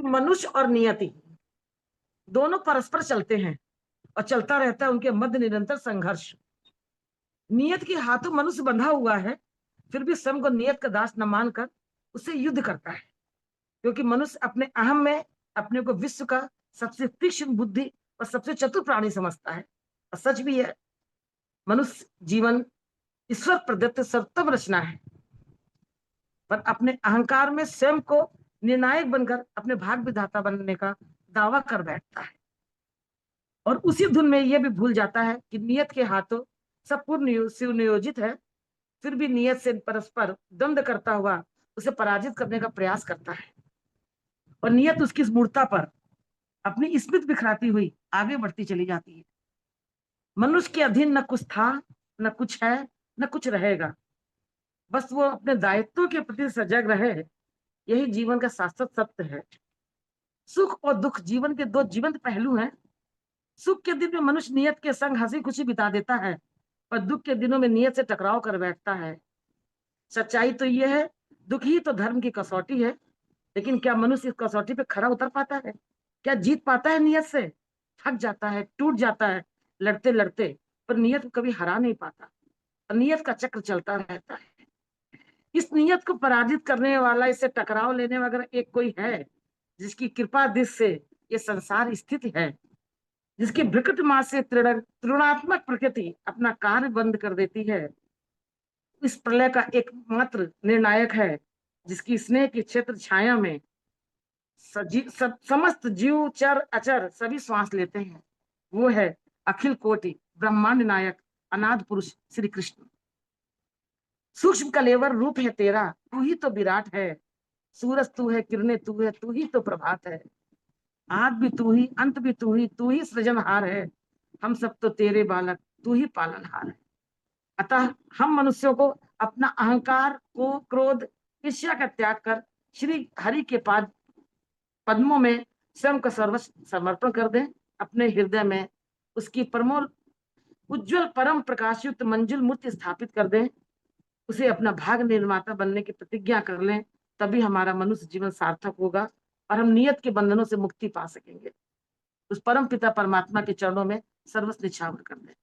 मनुष्य और नियति दोनों परस्पर चलते हैं और चलता रहता है उनके मध्य निरंतर संघर्ष। नियत के हाथों मनुष्य बंधा हुआ है, फिर भी स्वयं को नियत का दास न मानकर उससे युद्ध करता है, क्योंकि मनुष्य अपने अहम में अपने को विश्व का सबसे तीक्ष्ण बुद्धि और सबसे चतुर प्राणी समझता है। और सच भी है, मनुष्य जीवन ईश्वर प्रदत्त सर्वोत्तम रचना है, पर अपने अहंकार में स्वयं को निर्णायक बनकर अपने भाग विधाता बनने का दावा कर बैठता है और उसी धुन में यह भी भूल जाता है कि नियत के हाथों सब पूर्ण सुनियोजित है, फिर भी नियत से परस्पर द्वंद्व करता हुआ उसे पराजित करने का प्रयास करता है और नियत उसकी इस मूर्ता पर अपनी स्मृति बिखराती हुई आगे बढ़ती चली जाती है। मनुष्य के अधीन न कुछ था, न कुछ है, न कुछ रहेगा, बस वो अपने दायित्वों के प्रति सजग रहे, यही जीवन का शाश्वत सत्य है। सुख और दुख जीवन के दो जीवंत पहलू हैं। सुख के दिन में मनुष्य नियत के संग हंसी खुशी बिता देता है, पर दुख के दिनों में नियत से टकराव कर बैठता है। सच्चाई तो यह है, दुख ही तो धर्म की कसौटी है, लेकिन क्या मनुष्य इस कसौटी पे खरा उतर पाता है? क्या जीत पाता है नियत से? थक जाता है, टूट जाता है लड़ते लड़ते, पर नियत को कभी हरा नहीं पाता। नियत का चक्र चलता रहता है। इस नियत को पराजित करने वाला, इससे टकराव लेने वाला अगर एक कोई है, जिसकी कृपा दृष्टि से ये संसार स्थित है, जिसकी विकृत मां से तृणात्मक प्रकृति अपना कार्य बंद कर देती है, इस प्रलय का एकमात्र निर्णायक है, जिसकी स्नेह की क्षेत्र छाया में समस्त जीव चर अचर सभी श्वास लेते हैं, वो है अखिल कोटि ब्रह्मांड नायक अनाद पुरुष श्री कृष्ण। सूक्ष्म कलेवर रूप है तेरा, तू ही तो विराट है। सूरज तू है, किरणें तू है, तू ही तो प्रभात है। आद भी तू ही, अंत भी तू ही सृजनहार है। हम सब तो तेरे बालक, तू ही पालनहार है। अतः हम मनुष्यों को अपना अहंकार को क्रोध ईर्ष्या का त्याग कर श्री हरि के पाद पद्मों में स्वयं का सर्वस्व समर्पण कर दें। अपने हृदय में उसकी परमोल उज्जवल परम प्रकाशयुक्त मंजुल मूर्ति स्थापित कर दें, उसे अपना भाग निर्माता बनने की प्रतिज्ञा कर लें, तभी हमारा मनुष्य जीवन सार्थक होगा और हम नियत के बंधनों से मुक्ति पा सकेंगे। उस परम पिता परमात्मा के चरणों में सर्वस्व निछावर कर दें।